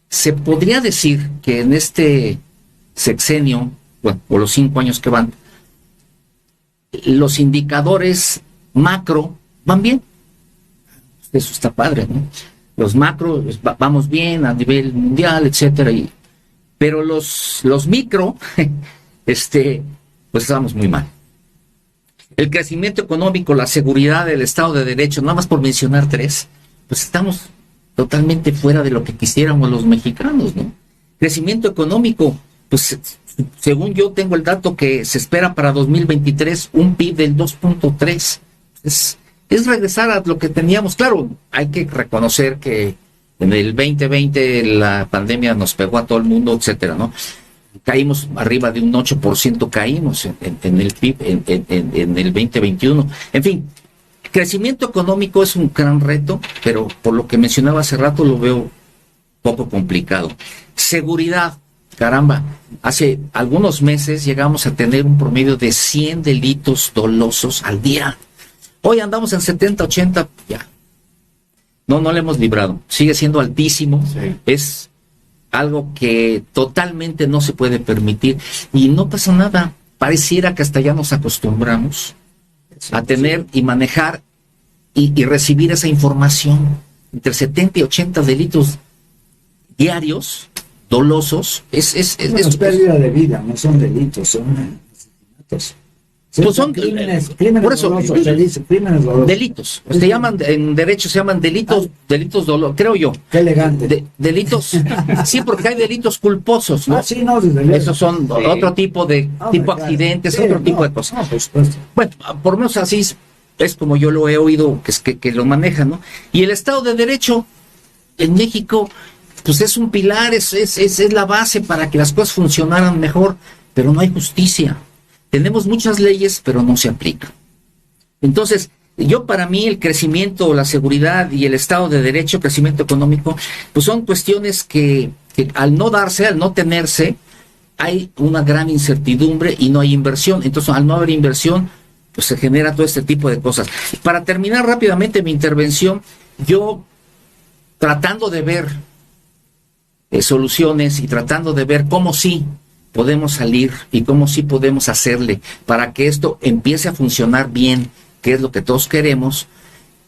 se podría decir que en este sexenio, bueno, o los 5 años que van, los indicadores macro van bien. Eso está padre, ¿no? Los macros vamos bien a nivel mundial, etcétera, pero los micro, pues estamos muy mal. El crecimiento económico, la seguridad, el Estado de Derecho, nada más por mencionar 3, pues estamos totalmente fuera de lo que quisiéramos los mexicanos, ¿no? Crecimiento económico, pues según yo tengo el dato que se espera para 2023 un PIB del 2.3. Es regresar a lo que teníamos. Claro, hay que reconocer que en el 2020 la pandemia nos pegó a todo el mundo, etcétera, ¿no? Caímos arriba de un 8%, caímos en el PIB en el 2021. En fin, crecimiento económico es un gran reto, pero por lo que mencionaba hace rato lo veo poco complicado. Seguridad, caramba, hace algunos meses llegamos a tener un promedio de 100 delitos dolosos al día. Hoy andamos en 70, 80, ya. No le hemos librado. Sigue siendo altísimo. Sí. Es algo que totalmente no se puede permitir. Y no pasa nada. Pareciera que hasta ya nos acostumbramos a tener y manejar y recibir esa información. Entre 70 y 80 delitos diarios, dolosos. Es pérdida de vida, no son delitos, son asesinatos. Pues son crímenes por eso, dolosos, se dice, crímenes dolosos. Delitos. Se llaman, en derecho se llaman delitos dolosos, creo yo. Qué elegante. Delitos, sí, porque hay delitos culposos, ¿no? Sí, no, esos son otro tipo de, tipo accidentes, otro tipo de cosas. Bueno, por lo menos así es como yo lo he oído que lo manejan, ¿no? Y el Estado de Derecho en México, pues es un pilar, es la base para que las cosas funcionaran mejor, pero no hay justicia. Tenemos muchas leyes, pero no se aplican. Entonces, para mí el crecimiento, la seguridad y el Estado de Derecho, crecimiento económico, pues son cuestiones que al no darse, al no tenerse, hay una gran incertidumbre y no hay inversión. Entonces, al no haber inversión, pues se genera todo este tipo de cosas. Para terminar rápidamente mi intervención, yo tratando de ver soluciones y tratando de ver cómo sí podemos salir y cómo sí podemos hacerle para que esto empiece a funcionar bien, que es lo que todos queremos.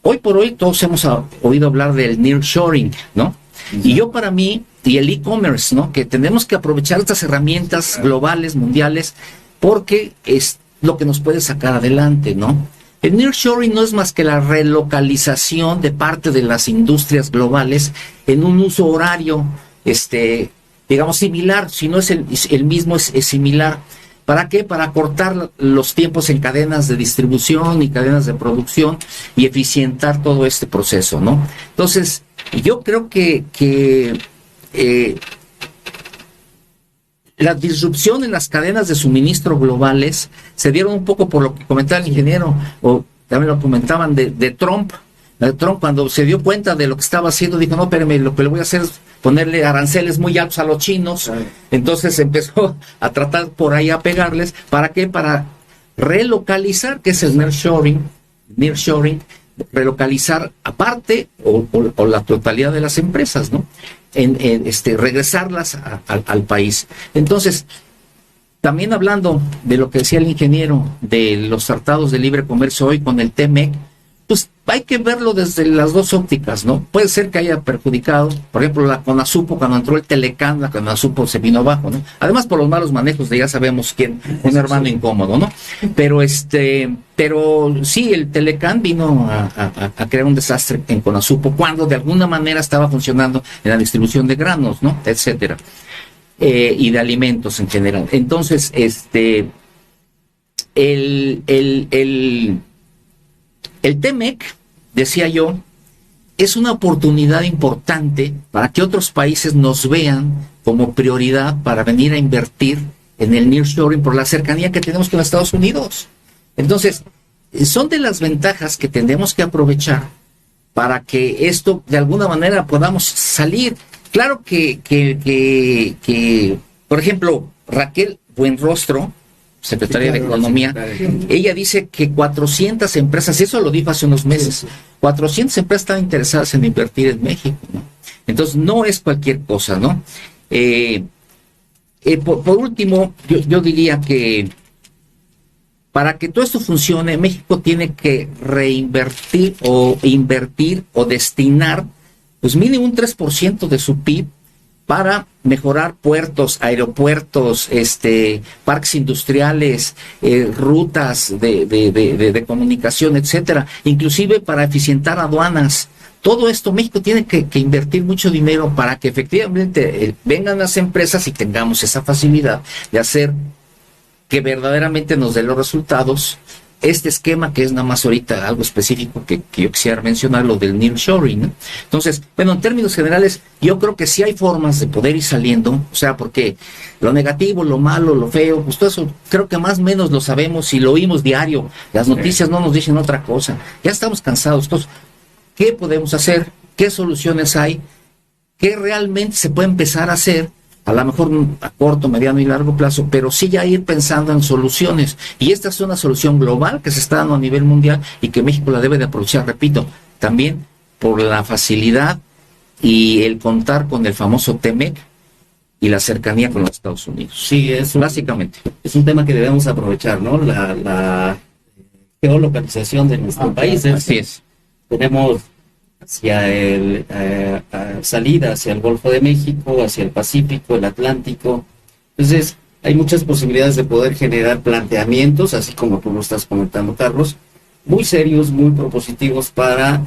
Hoy por hoy todos hemos oído hablar del nearshoring, ¿no? Y yo para mí, y el e-commerce, ¿no? Que tenemos que aprovechar estas herramientas globales, mundiales, porque es lo que nos puede sacar adelante, ¿no? El nearshoring no es más que la relocalización de parte de las industrias globales en un uso horario, digamos similar, si no es el mismo, es similar. ¿Para qué? Para cortar los tiempos en cadenas de distribución y cadenas de producción y eficientar todo este proceso, ¿no? Entonces, yo creo que la disrupción en las cadenas de suministro globales se dieron un poco por lo que comentaba el ingeniero, o también lo comentaban de Trump. Trump, cuando se dio cuenta de lo que estaba haciendo, dijo, no, espérame, lo que le voy a hacer es ponerle aranceles muy altos a los chinos. Entonces empezó a tratar por ahí a pegarles. ¿Para qué? Para relocalizar, que es el nearshoring, relocalizar aparte o la totalidad de las empresas, ¿no? Regresarlas al país. Entonces, también hablando de lo que decía el ingeniero de los tratados de libre comercio hoy con el TMEC, pues hay que verlo desde las dos ópticas, ¿no? Puede ser que haya perjudicado, por ejemplo, la CONASUPO, cuando entró el Telecán, la CONASUPO se vino abajo, ¿no? Además por los malos manejos de ya sabemos quién, un hermano incómodo, ¿no? Pero sí, el Telecán vino a crear un desastre en CONASUPO cuando de alguna manera estaba funcionando en la distribución de granos, ¿no? Etcétera. Y de alimentos en general. Entonces, el TMEC, decía yo, es una oportunidad importante para que otros países nos vean como prioridad para venir a invertir en el nearshoring por la cercanía que tenemos con Estados Unidos. Entonces, son de las ventajas que tenemos que aprovechar para que esto de alguna manera podamos salir. Claro que por ejemplo, Raquel Buenrostro, secretaria de Economía, ella dice que 400 empresas, eso lo dijo hace unos meses, 400 empresas están interesadas en invertir en México, ¿no? Entonces, no es cualquier cosa, ¿no? Por último, yo diría que para que todo esto funcione, México tiene que reinvertir o invertir o destinar, pues mínimo un 3% de su PIB para mejorar puertos, aeropuertos, parques industriales, rutas de comunicación, etcétera, inclusive para eficientar aduanas. Todo esto México tiene que invertir mucho dinero para que efectivamente vengan las empresas y tengamos esa facilidad de hacer que verdaderamente nos dé los resultados. Este esquema que es nada más ahorita algo específico que yo quisiera mencionar, lo del nearshoring, ¿no? Entonces, bueno, en términos generales, yo creo que sí hay formas de poder ir saliendo, o sea, porque lo negativo, lo malo, lo feo, pues todo eso creo que más o menos lo sabemos y lo oímos diario. Las noticias no nos dicen otra cosa. Ya estamos cansados. Entonces, ¿qué podemos hacer? ¿Qué soluciones hay? ¿Qué realmente se puede empezar a hacer? A lo mejor a corto, mediano y largo plazo, pero sí ya ir pensando en soluciones. Y esta es una solución global que se está dando a nivel mundial y que México la debe de aprovechar, repito, también por la facilidad y el contar con el famoso TMEC y la cercanía con los Estados Unidos. Sí, básicamente. Es un tema que debemos aprovechar, ¿no? La geolocalización de nuestro país. Así es. Tenemos hacia salida hacia el Golfo de México, hacia el Pacífico, el Atlántico. Entonces, hay muchas posibilidades de poder generar planteamientos, así como tú lo estás comentando, Carlos, muy serios, muy propositivos para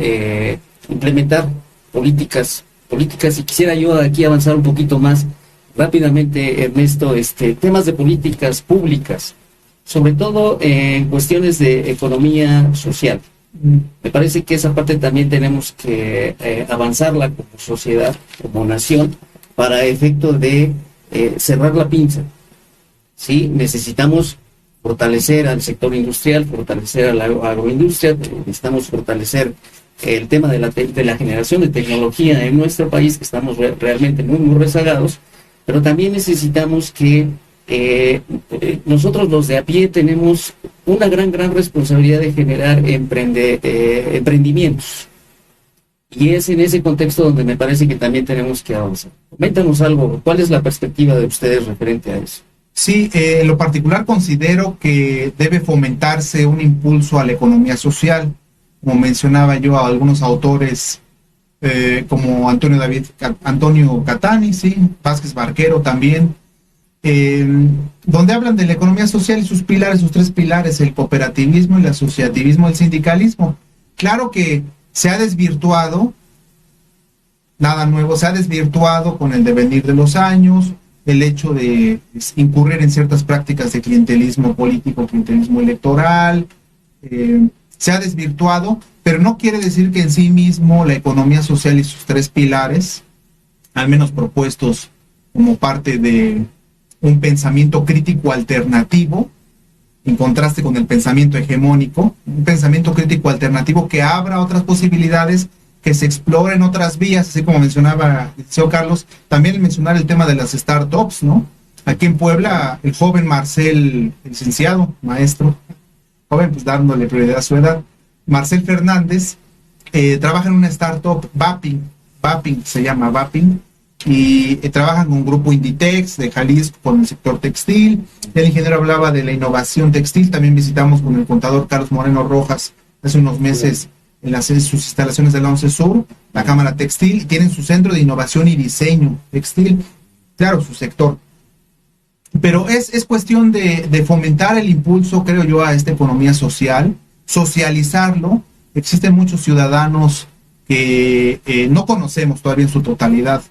implementar políticas, y quisiera yo aquí avanzar un poquito más rápidamente, Ernesto, temas de políticas públicas, sobre todo en cuestiones de economía social. Me parece que esa parte también tenemos que avanzarla como sociedad, como nación, para efecto de cerrar la pinza. ¿Sí? Necesitamos fortalecer al sector industrial, fortalecer a la agroindustria, necesitamos fortalecer el tema de la generación de tecnología en nuestro país, que estamos realmente muy rezagados, pero también necesitamos que nosotros los de a pie tenemos una gran responsabilidad de generar emprendimientos. Y es en ese contexto donde me parece que también tenemos que avanzar. Coméntanos algo, ¿cuál es la perspectiva de ustedes referente a eso? Sí, en lo particular considero que debe fomentarse un impulso a la economía social, como mencionaba yo a algunos autores como Antonio Catani, sí, Vázquez Barquero también, donde hablan de la economía social y sus pilares, sus tres pilares, el cooperativismo, el asociativismo, el sindicalismo. Claro que se ha desvirtuado, nada nuevo, se ha desvirtuado con el devenir de los años, el hecho de incurrir en ciertas prácticas de clientelismo político, clientelismo electoral, se ha desvirtuado, pero no quiere decir que en sí mismo la economía social y sus tres pilares, al menos propuestos como parte de un pensamiento crítico alternativo, en contraste con el pensamiento hegemónico, un pensamiento crítico alternativo que abra otras posibilidades, que se exploren otras vías, así como mencionaba el señor Carlos, también mencionar el tema de las startups, ¿no? Aquí en Puebla, el joven Marcel, licenciado, maestro, joven, pues dándole prioridad a su edad, Marcel Fernández, trabaja en una startup, Vaping se llama Vaping, y trabajan con un grupo Inditex de Jalisco con el sector textil. El ingeniero hablaba de la innovación textil. También visitamos con el contador Carlos Moreno Rojas hace unos meses en sus instalaciones del 11 Sur, la Cámara Textil, y tienen su centro de innovación y diseño textil, claro, su sector. Pero es cuestión de fomentar el impulso, creo yo, a esta economía social, socializarlo. Existen muchos ciudadanos que no conocemos todavía en su totalidad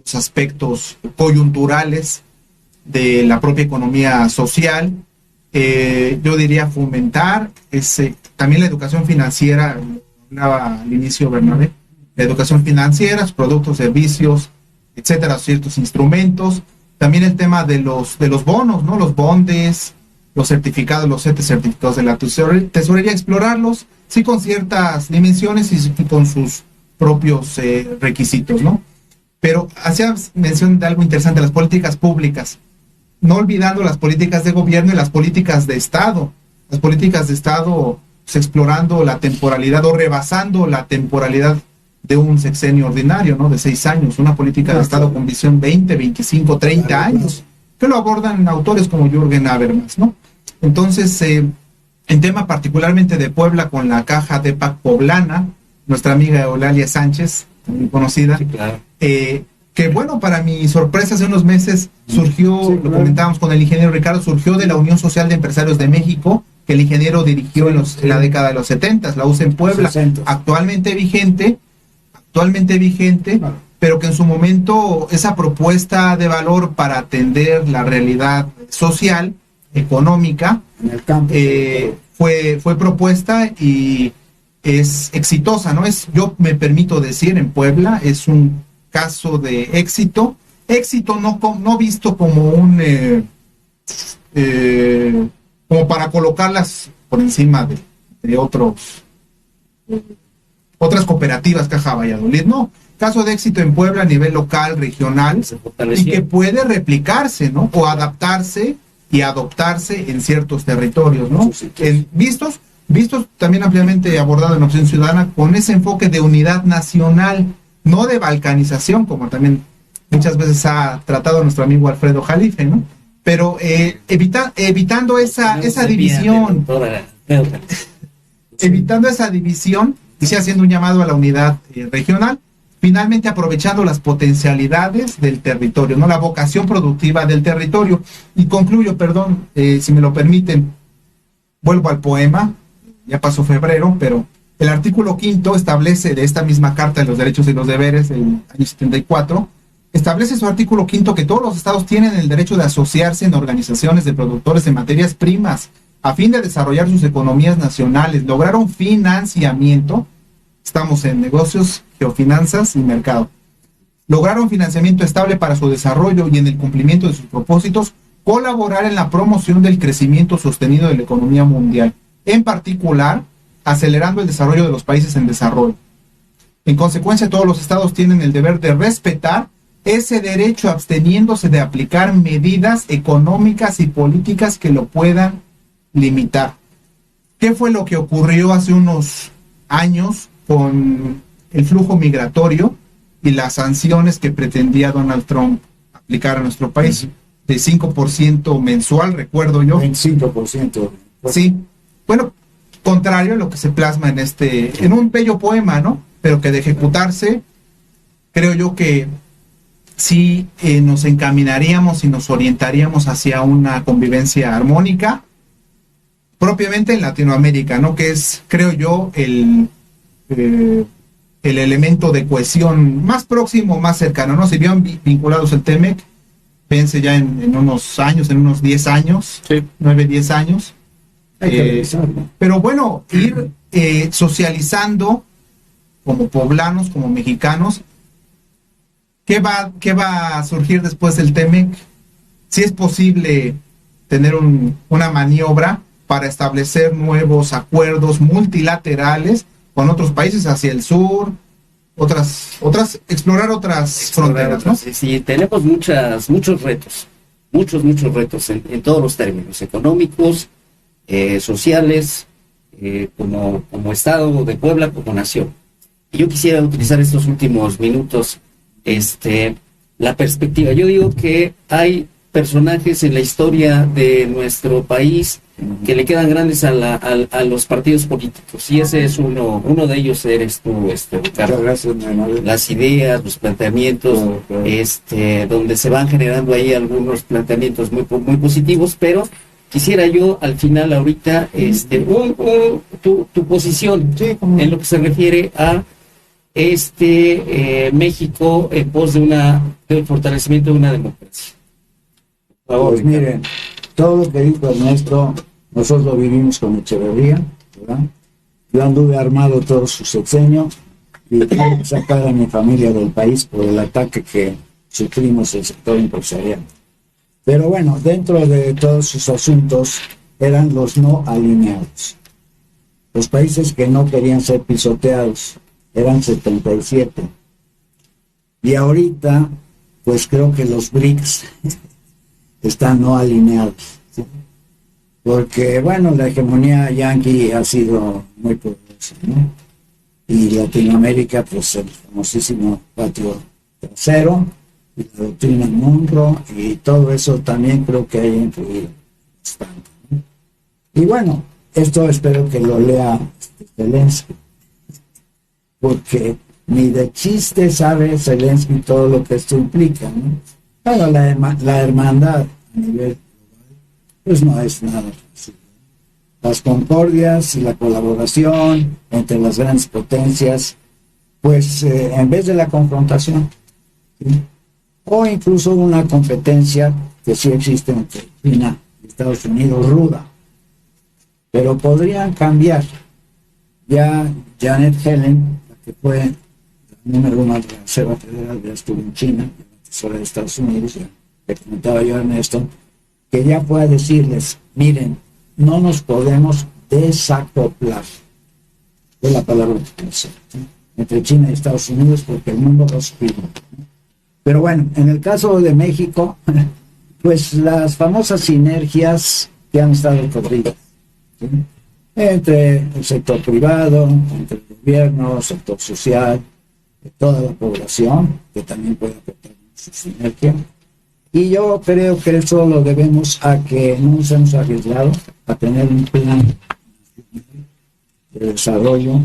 los aspectos coyunturales de la propia economía social. Yo diría fomentar también la educación financiera, hablaba al inicio Bernabé, la educación financiera, productos, servicios, etcétera, ciertos instrumentos. También el tema de los bonos, ¿no? Los bondes, los certificados, los certificados de la tesorería, explorarlos, sí, con ciertas dimensiones y con sus propios requisitos, ¿no? Pero hacía mención de algo interesante, las políticas públicas, no olvidando las políticas de gobierno y las políticas de Estado. Las políticas de Estado, pues, explorando la temporalidad o rebasando la temporalidad de un sexenio ordinario, ¿no? De 6 años, una política de Estado con visión 20, 25, 30 años, que lo abordan autores como Jürgen Habermas, ¿no? Entonces, en tema particularmente de Puebla, con la caja de PAC poblana, nuestra amiga Eulalia Sánchez, muy conocida, sí, claro. Que bueno, para mi sorpresa, hace unos meses surgió, sí, lo comentábamos con el ingeniero Ricardo, surgió de la Unión Social de Empresarios de México, que el ingeniero dirigió en la década de los 70, la USA en Puebla, actualmente vigente, pero que en su momento esa propuesta de valor para atender la realidad social, económica, en el campo, fue propuesta y es exitosa, ¿no? Yo me permito decir, en Puebla es un caso de éxito no visto como como para colocarlas por encima de otras cooperativas, Caja Valladolid, no, caso de éxito en Puebla a nivel local, regional, y que puede replicarse, ¿no? O adaptarse y adoptarse en ciertos territorios, ¿no? Vistos también ampliamente abordado en Opción Ciudadana, con ese enfoque de unidad nacional, no de balcanización, como también muchas veces ha tratado nuestro amigo Alfredo Jalife, ¿no? Pero evitando esa división, evitando esa división, y sí haciendo un llamado a la unidad regional, finalmente aprovechando las potencialidades del territorio, ¿no? La vocación productiva del territorio. Y concluyo, perdón, si me lo permiten, vuelvo al poema, ya pasó febrero, pero el artículo 5 establece, de esta misma Carta de los Derechos y los Deberes del año 74, establece su artículo 5 que todos los estados tienen el derecho de asociarse en organizaciones de productores de materias primas a fin de desarrollar sus economías nacionales, lograr un financiamiento, estamos en negocios, geofinanzas y mercado, lograr un financiamiento estable para su desarrollo y en el cumplimiento de sus propósitos, colaborar en la promoción del crecimiento sostenido de la economía mundial, en particular, acelerando el desarrollo de los países en desarrollo. En consecuencia, todos los estados tienen el deber de respetar ese derecho, absteniéndose de aplicar medidas económicas y políticas que lo puedan limitar. ¿Qué fue lo que ocurrió hace unos años con el flujo migratorio y las sanciones que pretendía Donald Trump aplicar a nuestro país? De 5% mensual, recuerdo yo. 25%. Sí. Bueno, contrario a lo que se plasma en un bello poema, ¿no? Pero que de ejecutarse, creo yo que sí nos encaminaríamos y nos orientaríamos hacia una convivencia armónica, propiamente en Latinoamérica, ¿no? Que es, creo yo, el elemento de cohesión más próximo, más cercano, ¿no? Si bien vinculados al TEMEC, vence ya en unos años, en unos 10 años, Sí. 9, 10 años. Hay que revisarlo. Pero bueno, ir socializando como poblanos, como mexicanos. ¿Qué va a surgir después del TEMEC? Si es posible tener una maniobra para establecer nuevos acuerdos multilaterales con otros países hacia el sur, explorar otras fronteras, ¿no? Sí, tenemos muchos retos, muchos retos en todos los términos, económicos, sociales, como Estado de Puebla, como nación. Y yo quisiera utilizar estos últimos minutos, la perspectiva. Yo digo que hay personajes en la historia de nuestro país que le quedan grandes a los partidos políticos, y ese es uno de ellos. Eres tú, Ricardo. Muchas gracias, mi hermano. Las ideas, los planteamientos, donde se van generando ahí algunos planteamientos muy positivos, pero quisiera yo al final ahorita tu posición en lo que se refiere a México en pos del fortalecimiento de una democracia. Por favor, Pues Ricardo. miren, todo lo que dijo Ernesto, nosotros lo vivimos con Echeverría, ¿verdad? Yo anduve armado todo su sexenio y tuve que sacar a mi familia del país por el ataque que sufrimos el sector empresarial. Pero bueno, dentro de todos sus asuntos eran los no alineados. Los países que no querían ser pisoteados eran 77. Y ahorita, pues creo que los BRICS están no alineados, ¿sí? Porque, bueno, la hegemonía yanqui ha sido muy poderosa, ¿no? Y Latinoamérica, pues el famosísimo patio trasero, y la doctrina Monroe, y todo eso también creo que hay influido bastante, ¿no? Y bueno, esto espero que lo lea Zelensky, porque ni de chiste sabe Zelensky todo lo que esto implica, ¿no? Bueno, la hermandad a nivel global, pues no es nada fácil. Las concordias y la colaboración entre las grandes potencias, pues en vez de la confrontación, ¿sí? O incluso una competencia que sí existe entre China y Estados Unidos ruda, pero podrían cambiar. Ya Janet Yellen, la que fue la número 1 de la Reserva Federal, ya estuvo en China, la de Estados Unidos, ya le comentaba yo a Ernesto, que ya pueda decirles, miren, no nos podemos desacoplar, es la palabra que pienso, ¿sí? Entre China y Estados Unidos, porque el mundo va a subir. Pero bueno, en el caso de México, pues las famosas sinergias que han estado corridas, ¿sí? Entre el sector privado, entre el gobierno, el sector social, toda la población, que también puede aportar su sinergia. Y yo creo que eso lo debemos a que no nos hemos arriesgado a tener un plan de desarrollo,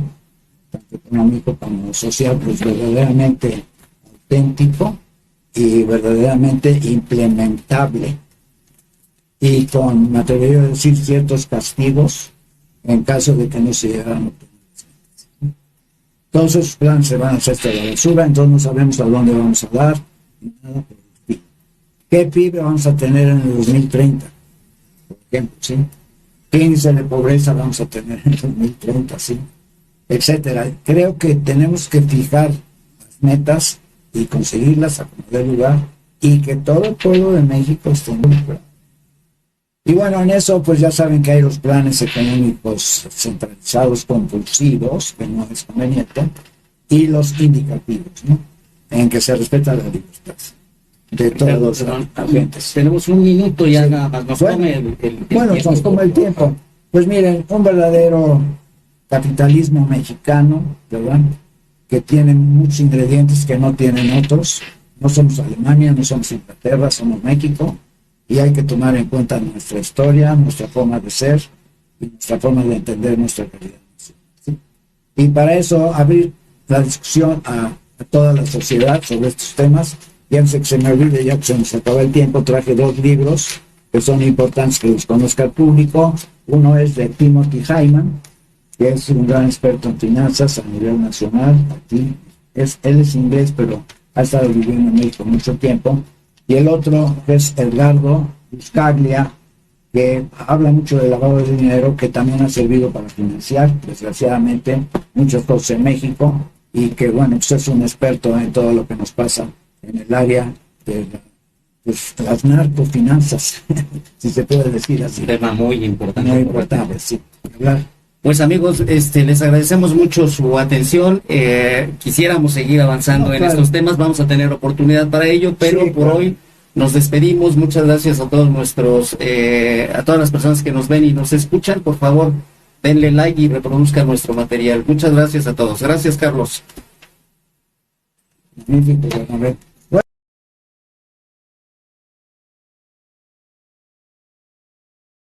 tanto económico como social, pues verdaderamente auténtico y verdaderamente implementable. Y con, me atrevería a decir, ciertos castigos en caso de que no se llegaran a obtener. Todos esos planes se van a hacer hasta la basura, entonces no sabemos a dónde vamos a dar, ni nada por el PIB. ¿Qué PIB vamos a tener en el 2030? Por ejemplo, ¿sí? ¿Qué índice de pobreza vamos a tener en el 2030? ¿Sí? Etcétera. Creo que tenemos que fijar las metas y conseguirlas a como dé lugar, y que todo el pueblo de México esté involucrado. Y bueno, en eso pues ya saben que hay los planes económicos centralizados compulsivos, que no es conveniente, y los indicativos, ¿no? En que se respeta la libertad de todos los agentes. Tenemos un minuto ya, Sí. nada más. Nos Bueno, come el Bueno, tiempo, nos toma el por favor. tiempo. Pues miren, un verdadero capitalismo mexicano, ¿verdad? Que tiene muchos ingredientes que no tienen otros. No somos Alemania, no somos Inglaterra, somos México. Y hay que tomar en cuenta nuestra historia, nuestra forma de ser y nuestra forma de entender nuestra realidad. ¿Sí? Y para eso abrir la discusión a toda la sociedad sobre estos temas. Y antes de que se me olvide, ya que se nos acaba el tiempo, traje 2 libros que son importantes que los conozca el público. Uno es de Timothy Hyman, que es un gran experto en finanzas a nivel nacional. Aquí él es inglés, pero ha estado viviendo en México mucho tiempo. y el otro es Edgardo Buscaglia, que habla mucho del lavado de dinero, que también ha servido para financiar, desgraciadamente, muchas cosas en México, y que, bueno, usted es un experto en todo lo que nos pasa en el área de las narcofinanzas, si se puede decir así. Un tema muy importante. Muy importante, sí. Hablar. Pues amigos, les agradecemos mucho su atención. Quisiéramos seguir avanzando en estos temas, vamos a tener oportunidad para ello, pero Sí, por claro. hoy nos despedimos. Muchas gracias a todos a todas las personas que nos ven y nos escuchan. Por favor, denle like y reproduzcan nuestro material. Muchas gracias a todos. Gracias, Carlos. Magnífico, Bernabé.